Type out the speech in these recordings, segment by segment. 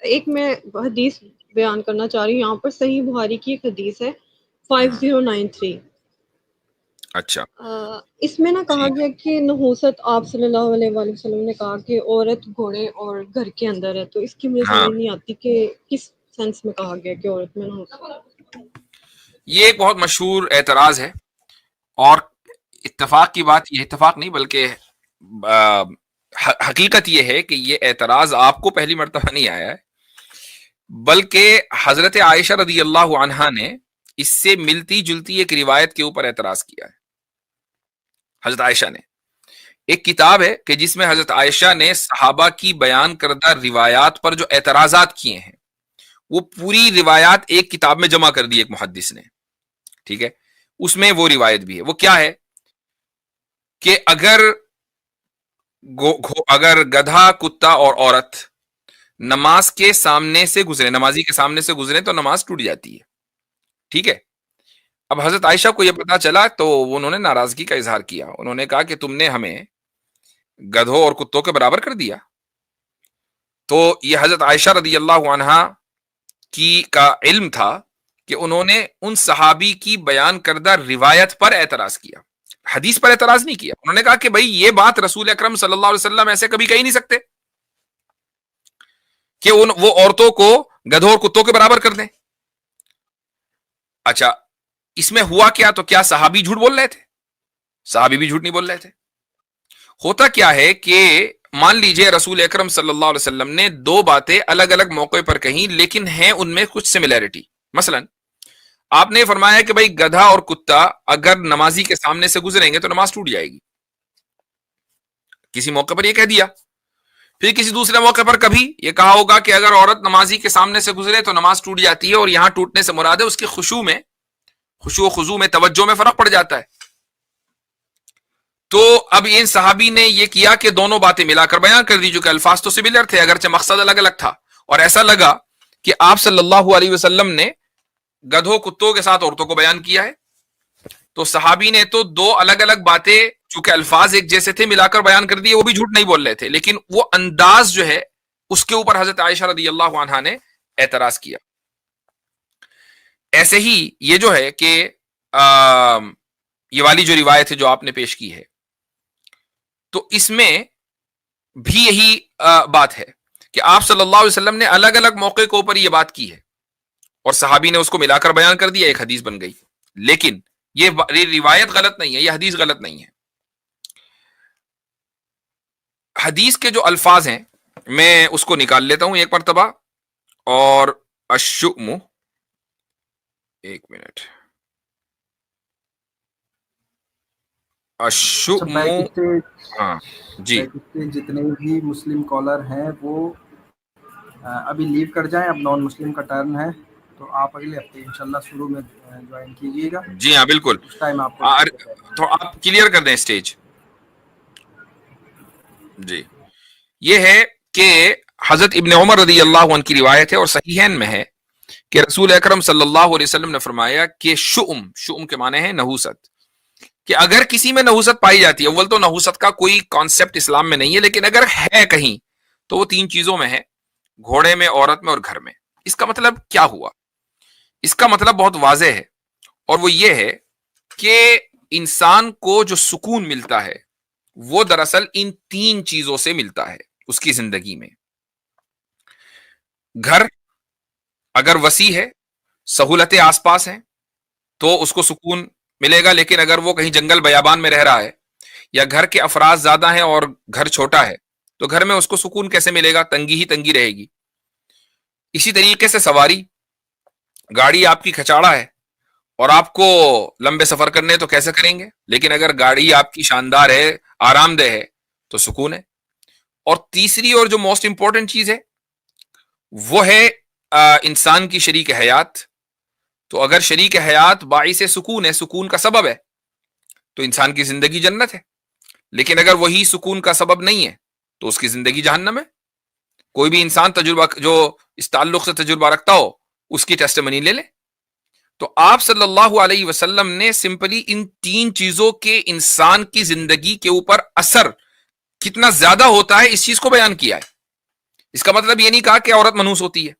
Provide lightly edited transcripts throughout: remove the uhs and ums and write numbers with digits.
ایک میں حدیث بیان کرنا چاہ رہی ہوں یہاں پر، صحیح بخاری کی ایک حدیث ہے 5093۔ اچھا اس میں نا کہا ٹھیک، گیا کہ نحوست آپ صلی اللہ علیہ وآلہ وسلم نے کہا کہ عورت گھوڑے اور گھر کے اندر ہے، تو اس کی مجھے ہاں سمجھ نہیں آتی کہ کس سینس میں کہا گیا کہ عورت میں نحوست۔ یہ ایک بہت مشہور اعتراض ہے، اور اتفاق کی بات، یہ اتفاق نہیں بلکہ حقیقت یہ ہے کہ یہ اعتراض آپ کو پہلی مرتبہ نہیں آیا ہے، بلکہ حضرت عائشہ رضی اللہ عنہا نے اس سے ملتی جلتی ایک روایت کے اوپر اعتراض کیا ہے۔ حضرت عائشہ نے ایک کتاب ہے کہ جس میں حضرت عائشہ نے صحابہ کی بیان کردہ روایات پر جو اعتراضات کیے ہیں وہ پوری روایات ایک کتاب میں جمع کر دی ایک محدث نے، ٹھیک ہے؟ اس میں وہ روایت بھی ہے۔ وہ کیا ہے کہ اگر گدھا، کتا اور عورت نماز کے سامنے سے گزرے، نمازی کے سامنے سے گزرے تو نماز ٹوٹ جاتی ہے، ٹھیک ہے؟ اب حضرت عائشہ کو یہ پتا چلا تو انہوں نے ناراضگی کا اظہار کیا، انہوں نے کہا کہ تم نے ہمیں گدھوں اور کتوں کے برابر کر دیا۔ تو یہ حضرت عائشہ رضی اللہ عنہا کا علم تھا کہ انہوں نے ان صحابی کی بیان کردہ روایت پر اعتراض کیا، حدیث پر اعتراض نہیں کیا۔ انہوں نے کہا کہ بھائی یہ بات رسول اکرم صلی اللہ علیہ وسلم ایسے کبھی کہہ نہیں سکتے کہ وہ عورتوں کو گدھوں اور کتوں کے برابر کر دیں۔ اچھا، اس میں ہوا کیا؟ تو کیا صحابی جھوٹ بول رہے تھے؟ صحابی بھی جھوٹ نہیں بول رہے تھے۔ ہوتا کیا ہے کہ مان لیجئے رسول اکرم صلی اللہ علیہ وسلم نے دو باتیں الگ الگ موقع پر کہیں، لیکن ہیں ان میں کچھ سملیرٹی۔ مثلا آپ نے فرمایا کہ بھائی گدھا اور کتا اگر نمازی کے سامنے سے گزریں گے تو نماز ٹوٹ جائے گی، کسی موقع پر یہ کہہ دیا۔ پھر کسی دوسرے موقع پر کبھی یہ کہا ہوگا کہ اگر عورت نمازی کے سامنے سے گزرے تو نماز ٹوٹ جاتی ہے، اور یہاں ٹوٹنے سے مراد ہے اس کی خشوع و خضوع میں، توجہ میں فرق پڑ جاتا ہے۔ تو اب ان صحابی نے یہ کیا کہ دونوں باتیں ملا کر بیان کر دی، جو کہ الفاظ تو سملر تھے اگرچہ مقصد الگ الگ تھا، اور ایسا لگا کہ آپ صلی اللہ علیہ وسلم نے گدھوں کتوں کے ساتھ عورتوں کو بیان کیا ہے۔ تو صحابی نے تو دو الگ الگ باتیں چونکہ الفاظ ایک جیسے تھے ملا کر بیان کر دیے، وہ بھی جھوٹ نہیں بول رہے تھے، لیکن وہ انداز جو ہے اس کے اوپر حضرت عائشہ رضی اللہ عنہا نے اعتراض کیا۔ ایسے ہی یہ جو ہے کہ یہ والی جو روایت ہے جو آپ نے پیش کی ہے، تو اس میں بھی یہی بات ہے کہ آپ صلی اللہ علیہ وسلم نے الگ الگ موقع کے اوپر یہ بات کی ہے، اور صحابی نے اس کو ملا کر بیان کر دیا، ایک حدیث بن گئی۔ لیکن یہ روایت غلط نہیں ہے، یہ حدیث غلط نہیں ہے۔ حدیث کے جو الفاظ ہیں میں اس کو نکال لیتا ہوں ایک مرتبہ، اور الشؤم، ایک منٹ، الشؤم، ہاں جی جتنے بھی مسلم کالر ہیں وہ ابھی لیو کر جائیں، اب نان مسلم کا ٹرن ہے، تو آپ اگلے ہفتے انشاءاللہ شروع میں جوائن کیجیے گا۔ جی ہاں بالکل، اس ٹائم آپ کو تو آپ کلیئر کر دیں اسٹیج۔ جی، یہ ہے کہ حضرت ابن عمر رضی اللہ عنہ کی روایت ہے اور صحیحین میں ہے کہ رسول اکرم صلی اللہ علیہ وسلم نے فرمایا کہ شؤم کے معنی ہے نحوست، کہ اگر کسی میں نحوست پائی جاتی ہے، اول تو نحوست کا کوئی کانسیپٹ اسلام میں نہیں ہے، لیکن اگر ہے کہیں تو وہ تین چیزوں میں ہے، گھوڑے میں، عورت میں اور گھر میں۔ اس کا مطلب کیا ہوا؟ اس کا مطلب بہت واضح ہے، اور وہ یہ ہے کہ انسان کو جو سکون ملتا ہے وہ دراصل ان تین چیزوں سے ملتا ہے اس کی زندگی میں۔ گھر اگر وسیع ہے، سہولتیں آس پاس ہیں تو اس کو سکون ملے گا، لیکن اگر وہ کہیں جنگل بیابان میں رہ رہا ہے، یا گھر کے افراد زیادہ ہیں اور گھر چھوٹا ہے، تو گھر میں اس کو سکون کیسے ملے گا؟ تنگی ہی تنگی رہے گی۔ اسی طریقے سے سواری، گاڑی آپ کی کھچاڑا ہے اور آپ کو لمبے سفر کرنے تو کیسے کریں گے، لیکن اگر گاڑی آپ کی شاندار ہے، آرام دہ ہے، تو سکون ہے۔ اور تیسری اور جو موسٹ امپورٹنٹ چیز ہے وہ ہے انسان کی شریک حیات۔ تو اگر شریک حیات باعث سکون ہے، سکون کا سبب ہے، تو انسان کی زندگی جنت ہے، لیکن اگر وہی سکون کا سبب نہیں ہے تو اس کی زندگی جہنم ہے۔ کوئی بھی انسان تجربہ جو اس تعلق سے تجربہ رکھتا ہو اس کی ٹیسٹمنی لے لے۔ تو آپ صلی اللہ علیہ وسلم نے سمپلی ان تین چیزوں کے انسان کی زندگی کے اوپر اثر کتنا زیادہ ہوتا ہے اس چیز کو بیان کیا ہے۔ اس کا مطلب یہ نہیں کہا کہ عورت منحوس ہوتی ہے.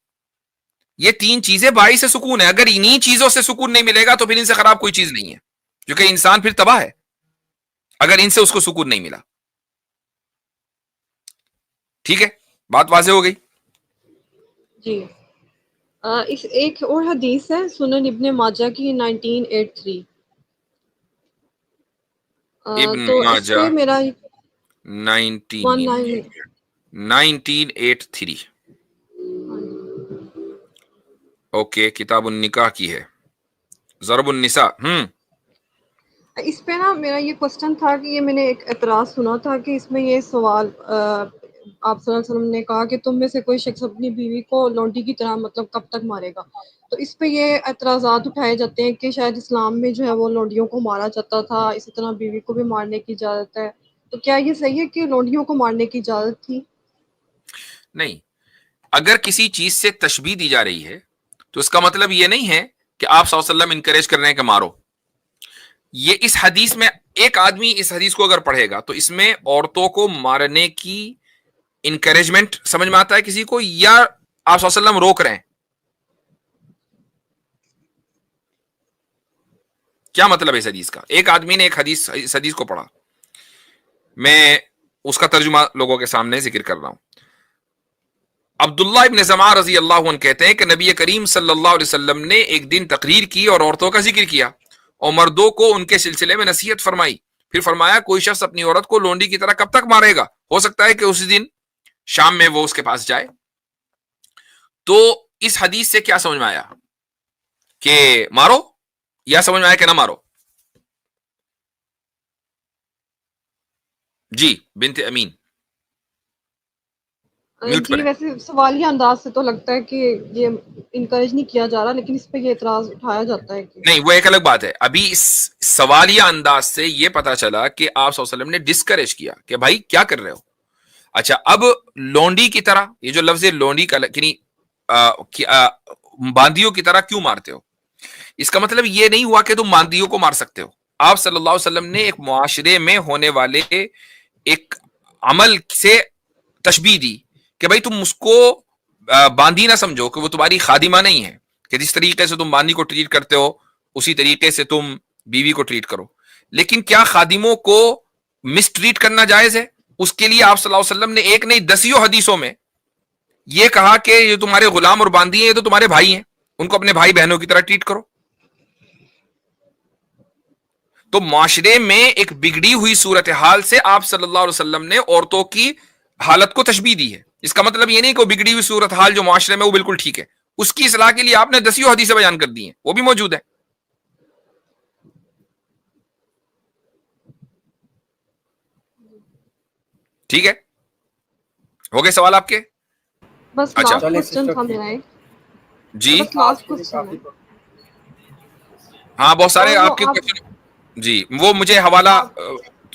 یہ تین چیزیں باعث سکون ہے. اگر انہی چیزوں سے سکون نہیں ملے گا تو پھر ان سے خراب کوئی چیز نہیں ہے, کیونکہ انسان پھر تباہ ہے اگر ان سے اس کو سکون نہیں ملا. ٹھیک ہے, بات واضح ہو گئی. جی. اس ایک اور حدیث ہے سنن ابن ماجہ کی 1983. ابن تو اس ماجہ پہ میرا 1983. اوکے, کتاب النکاح کی ہے, ضرب النساء. اس پہ نا میرا یہ کوشچن تھا کہ یہ میں نے ایک اعتراض سنا تھا کہ اس میں یہ سوال آپ صلی اللہ علیہ وسلم نے کہا کہ تم میں سے کوئی شخص اپنی بیوی کو لونڈی کی طرح مطلب کب تک مارے گا. تو اس پہ یہ اعتراضات اٹھائے جاتے ہیں کہ شاید اسلام میں جو ہے وہ لونڈیوں کو مارا جاتا تھا, اسی طرح بیوی کو بھی مارنے کی اجازت ہے. تو کیا یہ صحیح ہے کہ لونڈیوں کو مارنے کی اجازت تھی؟ نہیں, اگر کسی چیز سے تشبیہ دی جا رہی ہے تو اس کا مطلب یہ نہیں ہے کہ آپ صلی اللہ علیہ وسلم انکریج کر رہے ہیں کہ مارو. یہ اس حدیث میں ایک آدمی اس حدیث کو اگر پڑھے گا تو اس میں عورتوں کو مارنے کی انکریجمنٹ سمجھ میں آتا ہے کسی کو, یا آپ صلی اللہ علیہ وسلم روک رہے ہیں؟ کیا مطلب ہے اس حدیث کا؟ ایک آدمی نے ایک حدیث اس حدیث کو پڑھا, میں اس کا ترجمہ لوگوں کے سامنے ذکر کر رہا ہوں. عبداللہ ابن زمعہ رضی اللہ عنہ کہتے ہیں کہ نبی کریم صلی اللہ علیہ وسلم نے ایک دن تقریر کی اور عورتوں کا ذکر کیا اور مردوں کو ان کے سلسلے میں نصیحت فرمائی. پھر فرمایا کوئی شخص اپنی عورت کو لونڈی کی طرح کب تک مارے گا؟ ہو سکتا ہے کہ اسی دن شام میں وہ اس کے پاس جائے. تو اس حدیث سے کیا سمجھ میں آیا کہ مارو, یا سمجھ میں آیا کہ نہ مارو؟ جی بنت امین. جی ویسے سوالیہ انداز سے تو لگتا ہے کہ یہ انکریج نہیں کیا جا رہا, لیکن اس پہ یہ اعتراض اٹھایا جاتا ہے کہ نہیں, وہ ایک الگ بات ہے. ابھی اس سوالیہ انداز سے یہ پتا چلا کہ آپ صلی اللہ علیہ وسلم نے ڈسکریج کیا کہ بھائی کیا کر رہے ہو. اچھا, اب لونڈی کی طرح, یہ جو لفظ لونڈی کا باندیوں کی طرح کیوں مارتے ہو, اس کا مطلب یہ نہیں ہوا کہ تم باندیوں کو مار سکتے ہو. آپ صلی اللہ علیہ وسلم نے ایک معاشرے میں ہونے والے ایک عمل سے تشبیہ دی کہ بھائی تم اس کو باندھی نہ سمجھو, کہ وہ تمہاری خادمہ نہیں ہے, کہ جس طریقے سے تم باندھی کو ٹریٹ کرتے ہو اسی طریقے سے تم بیوی کو ٹریٹ کرو. لیکن کیا خادموں کو مس ٹریٹ کرنا جائز ہے؟ اس کے لیے آپ صلی اللہ علیہ وسلم نے ایک نہیں دسیوں حدیثوں میں یہ کہا کہ یہ تمہارے غلام اور باندھی ہیں, یہ تو تمہارے بھائی ہیں, ان کو اپنے بھائی بہنوں کی طرح ٹریٹ کرو. تو معاشرے میں ایک بگڑی ہوئی صورتحال سے آپ صلی اللہ علیہ وسلم نے عورتوں کی حالت کو تشبیہ دی ہے. اس کا مطلب یہ نہیں کہ وہ بگڑی ہوئی صورتحال جو معاشرے میں وہ بالکل ٹھیک ہے, اس کی اصلاح کے لیے آپ نے دسیوں حدیثیں بیان کر دی ہیں, وہ بھی موجود ہے. ٹھیک ہے, ہو گئے سوال آپ کے؟ بس اچھا لاسٹ کوسچن تھا میرا ایک. جی بس لاسٹ کوسچن ہے. ہاں بہت سارے اور وہ آپ کے کوشچن. جی وہ مجھے حوالہ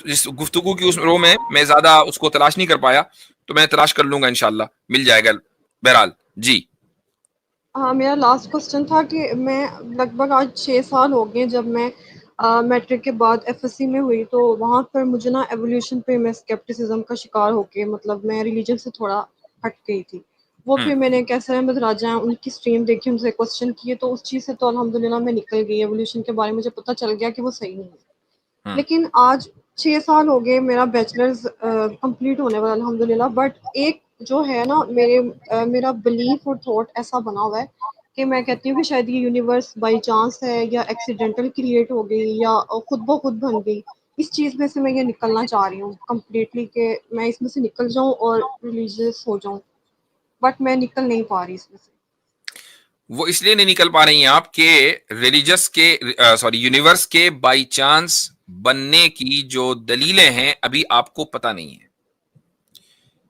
اس گفتگو کی اس رو میں زیادہ اس کو تلاش نہیں کر پایا, تو میں تلاش کر لوں گا, انشاءاللہ مل جائے گا بہرحال. جی ہاں, میرا لاسٹ کوسچن تھا کہ میں لگ بھگ آج 6 سال ہو گئے جب میں میٹرک کے بعد ایف ایس سی میں ہوئی, تو وہاں پر مجھے نا ایولیوشن پہ میں اسکیپٹسزم کا شکار ہو کے, مطلب میں ریلیجن سے تھوڑا ہٹ گئی تھی. وہ پھر میں نے کیسر احمد راجہ ان کی اسٹریم دیکھی, ان سے کوسچن کیے, تو اس چیز سے تو الحمدللہ میں نکل گئی. ایولیوشن کے بارے میں مجھے پتہ چل گیا کہ وہ صحیح نہیں ہے. لیکن آج 6 سال ہو گئے میرا بیچلرز کمپلیٹ ہونے والا الحمدللہ, بٹ ایک جو ہے نا میرا بلیف اور تھاٹ ایسا بنا ہوا ہے کہ میں کہتی ہوں کہ شاید یہ یونیورس بائی چانس ہے, یا ایکسیڈنٹل کریٹ ہو گئی, یا خود بخود بن گئی. اس چیز میں سے میں یہ نکلنا چاہ رہی ہوں کمپلیٹلی, کہ میں اس میں سے نکل جاؤں اور ریلیجیس ہو جاؤں, بٹ میں نکل نہیں پا رہی اس میں سے. وہ اس لیے نہیں نکل پا رہی ہیں آپ کہ ریلیجس کے یونیورس کے بائی چانس بننے کی جو دلیلیں ہیں ابھی آپ کو پتہ نہیں ہے.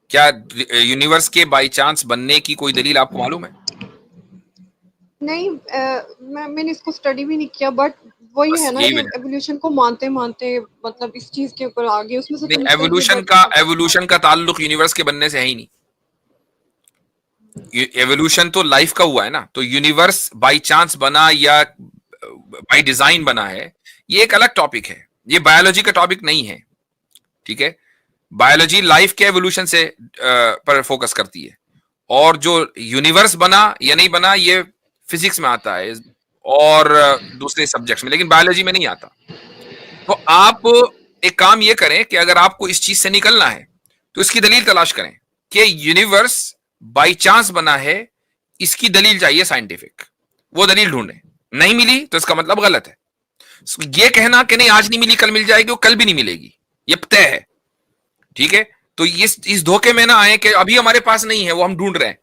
کیا یونیورس کے بائی چانس بننے کی کوئی دلیل آپ کو معلوم ہے؟ نہیں, میں نے اس کو اسٹڈی بھی نہیں کیا, بٹ وہی ہے نا کہ ایولیوشن کو مانتے مانتے مطلب اس چیز کے اوپر آگے اس میں سے تو نکل گئی. ایولیوشن کا تعلق یونیورس کے بننے سے ہے ہی نہیں. ایولیوشن تو لائف کا ہوا ہے نا, تو یونیورس بائی چانس بنا یا بائی ڈیزائن بنا ہے, یہ ایک الگ ٹاپک ہے, یہ بایولوجی کا ٹاپک نہیں ہے. ٹھیک ہے, بایولوجی لائف کے ایولیوشن سے پر فوکس کرتی ہے, اور جو یونیورس بنا یا نہیں بنا یہ فزکس میں آتا ہے اور دوسرے سبجیکٹس میں، لیکن بایولوجی میں نہیں آتا. تو آپ ایک کام یہ کریں کہ اگر آپ کو اس چیز سے نکلنا ہے تو اس کی دلیل تلاش کریں کہ یونیورس بائی چانس بنا ہے، اس کی دلیل چاہیے سائنٹیفک، وہ دلیل ڈھونڈیں. نہیں ملی تو اس کا مطلب غلط ہے. یہ کہنا کہ نہیں آج نہیں ملی کل مل جائے گی، وہ کل بھی نہیں ملے گی، یہ طے ہے. ٹھیک ہے، تو اس دھوکے میں نہ آئے کہ ابھی ہمارے پاس نہیں ہے، وہ ہم ڈھونڈ رہے ہیں.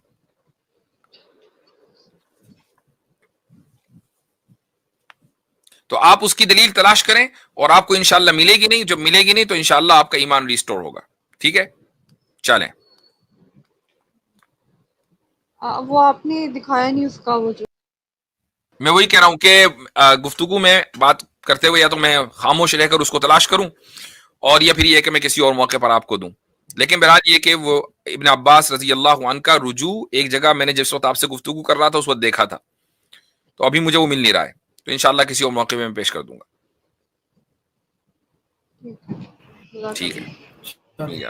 تو آپ اس کی دلیل تلاش کریں اور آپ کو انشاءاللہ ملے گی. نہیں جب ملے گی نہیں تو انشاءاللہ آپ کا ایمان ریسٹور ہوگا. ٹھیک ہے، چلیں. وہ آپ نے دکھایا نہیں اس کا، وہ جو میں وہی کہہ رہا ہوں کہ گفتگو میں بات کرتے ہوئے یا تو میں خاموش رہ کر اس کو تلاش کروں، اور یا پھر یہ کہ میں کسی اور موقع پر آپ کو دوں. لیکن بہرحال یہ کہ وہ ابن عباس رضی اللہ عنہ کا رجوع ایک جگہ میں نے جس وقت آپ سے گفتگو کر رہا تھا اس وقت دیکھا تھا، تو ابھی مجھے وہ مل نہیں رہا ہے. تو انشاءاللہ کسی اور موقع میں پیش کر دوں گا. ٹھیک ہے. چلیے.